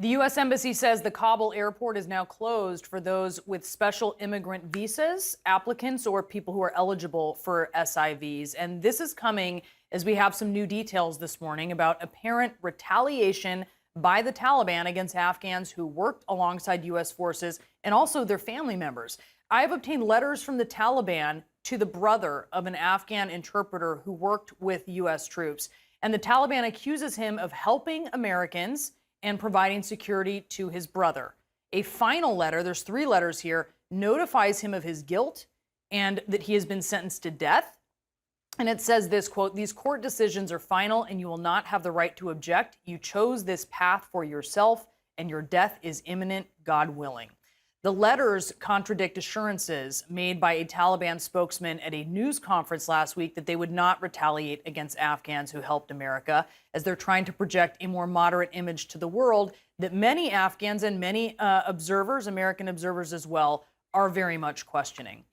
The U.S. Embassy says the Kabul airport is now closed for those with special immigrant visas, applicants, or people who are eligible for SIVs. And this is coming as we have some new details this morning about apparent retaliation by the Taliban against Afghans who worked alongside U.S. forces and also their family members. I have obtained letters from the Taliban to the brother of an Afghan interpreter who worked with U.S. troops. And the Taliban accuses him of helping Americans and providing security to his brother. A final letter, there's 3 letters here, notifies him of his guilt and that he has been sentenced to death. And it says this, quote, "These court decisions are final and you will not have the right to object. You chose this path for yourself and your death is imminent, God willing." The letters contradict assurances made by a Taliban spokesman at a news conference last week that they would not retaliate against Afghans who helped America, as they're trying to project a more moderate image to the world that many Afghans and many observers, American observers as well, are very much questioning.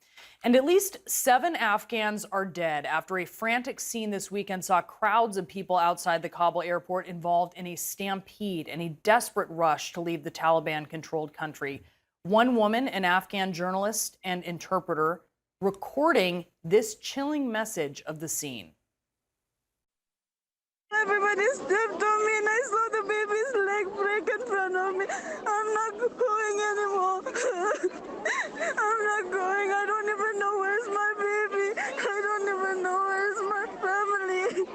And at least 7 Afghans are dead after a frantic scene this weekend saw crowds of people outside the Kabul airport involved in a stampede and a desperate rush to leave the Taliban-controlled country. One woman, an Afghan journalist and interpreter, recording this chilling message of the scene. Everybody stepped on me and I saw the baby's leg break in front of me. I'm not going anymore. I'm not going. I don't even know where's my baby. I don't even know where's my family.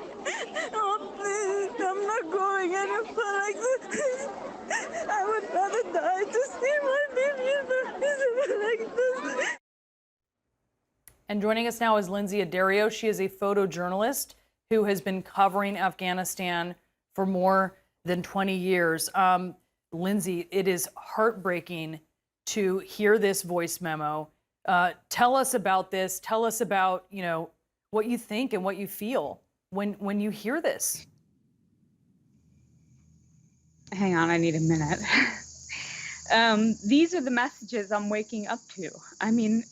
Oh, please, I'm not going anymore like this. I would rather die to see my baby like this. And joining us now is Lynsey Addario. She is a photojournalist who has been covering Afghanistan for more than 20 years. Lynsey, it is heartbreaking to hear this voice memo. Tell us about this. Tell us about, what you think and what you feel when you hear this. Hang on, I need a minute. These are the messages I'm waking up to. I mean,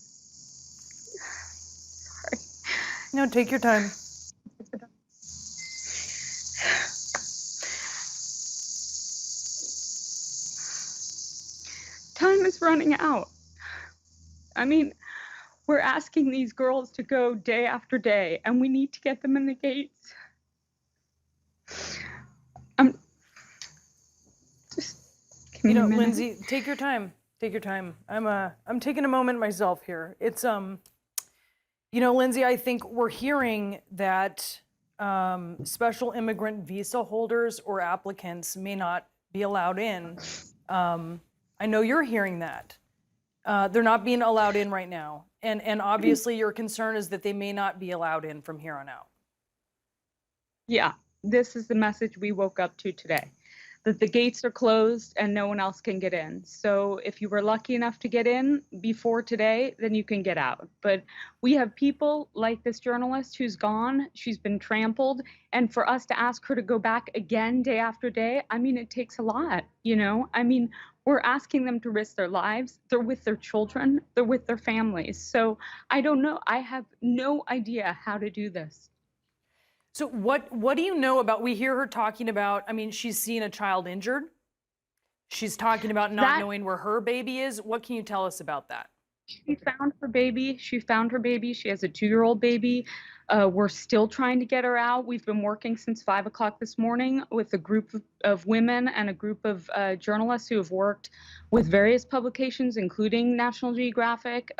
sorry. No, take your time. Time is running out. I mean, we're asking these girls to go day after day, and we need to get them in the gates. Lynsey, take your time. Take your time. I'm taking a moment myself here. It's Lynsey, I think we're hearing that special immigrant visa holders or applicants may not be allowed in. I know you're hearing that. They're not being allowed in right now. And obviously your concern is that they may not be allowed in from here on out. Yeah, this is the message we woke up to today, that the gates are closed and no one else can get in. So if you were lucky enough to get in before today, then you can get out. But we have people like this journalist who's gone, she's been trampled, and for us to ask her to go back again day after day, I mean, it takes a lot, I mean, we're asking them to risk their lives. They're with their children, they're with their families. So I don't know, I have no idea how to do this. So what do you know about, we hear her talking about, she's seen a child injured. She's talking about not knowing where her baby is. What can you tell us about that? She found her baby. She has a 2-year-old baby. We're still trying to get her out. We've been working since 5 o'clock this morning with a group of women and a group of journalists who have worked with various publications, including National Geographic.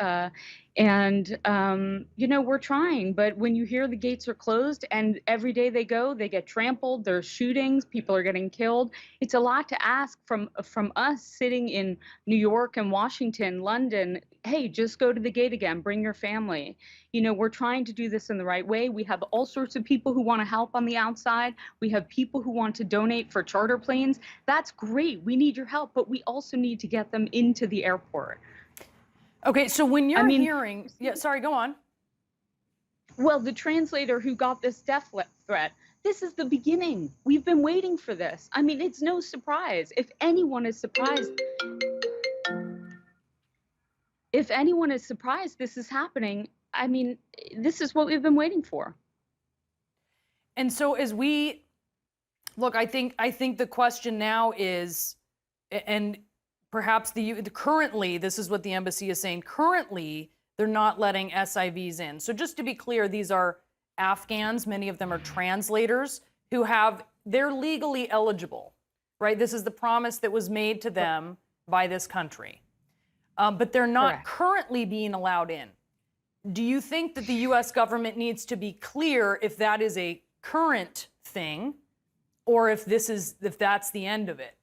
We're trying, but when you hear the gates are closed and every day they go, they get trampled, there's shootings, people are getting killed. It's a lot to ask from us sitting in New York and Washington, London. Hey, just go to the gate again, bring your family. We're trying to do this in the right way. We have all sorts of people who want to help on the outside. We have people who want to donate for charter planes. That's great. We need your help, but we also need to get them into the airport. Okay, so when you're hearing, sorry, go on. Well, the translator who got this death threat, this is the beginning. We've been waiting for this. I mean, it's no surprise. If anyone is surprised this is happening, I mean, this is what we've been waiting for. And so as we look, I think the question now is, And perhaps currently, this is what the embassy is saying, currently they're not letting SIVs in. So just to be clear, these are Afghans, many of them are translators they're legally eligible, right? This is the promise that was made to them by this country. But they're not currently being allowed in. Do you think that the U.S. government needs to be clear if that is a current thing, or if that's the end of it?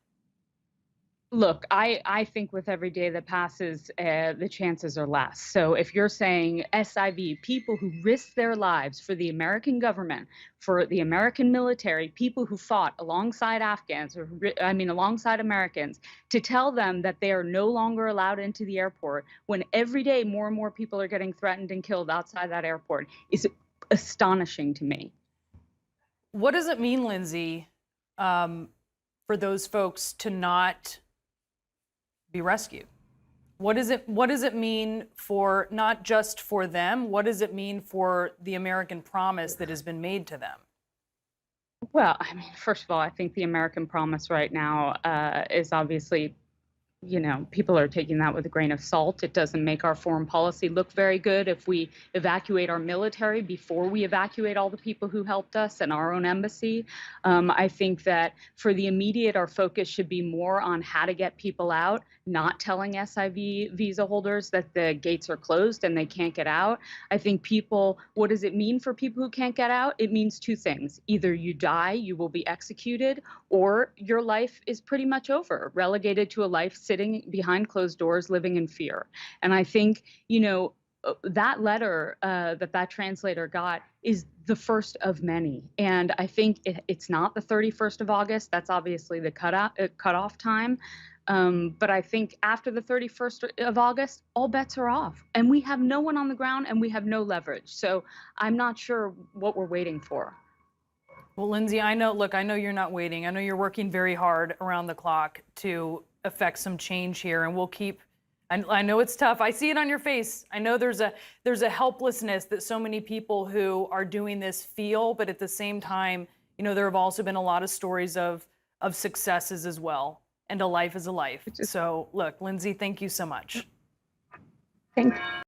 Look, I think with every day that passes, the chances are less. So if you're saying SIV, people who risk their lives for the American government, for the American military, people who fought alongside Afghans, alongside Americans, to tell them that they are no longer allowed into the airport when every day more and more people are getting threatened and killed outside that airport is astonishing to me. What does it mean, Lynsey, for those folks to not be rescued? What does it mean for not just for them? What does it mean for the American promise that has been made to them? Well, I mean, first of all, I think the American promise right now is obviously, people are taking that with a grain of salt. It doesn't make our foreign policy look very good if we evacuate our military before we evacuate all the people who helped us and our own embassy. I think that for the immediate, our focus should be more on how to get people out, not telling SIV visa holders that the gates are closed and they can't get out. I think what does it mean for people who can't get out? It means two things. Either you die, you will be executed, or your life is pretty much over, relegated to a life sitting behind closed doors, living in fear. And I think, that letter that translator got is the first of many. And I think it's not the 31st of August. That's obviously the cutoff time. But I think after the 31st of August, all bets are off. And we have no one on the ground and we have no leverage. So I'm not sure what we're waiting for. Well, Lynsey, I know you're not waiting. I know you're working very hard around the clock to affect some change here, and we'll keep. I know it's tough. I see it on your face. I know there's a helplessness that so many people who are doing this feel, but at the same time, there have also been a lot of stories of successes as well, and a life is a life. So, look, Lynsey, thank you so much. Thank you.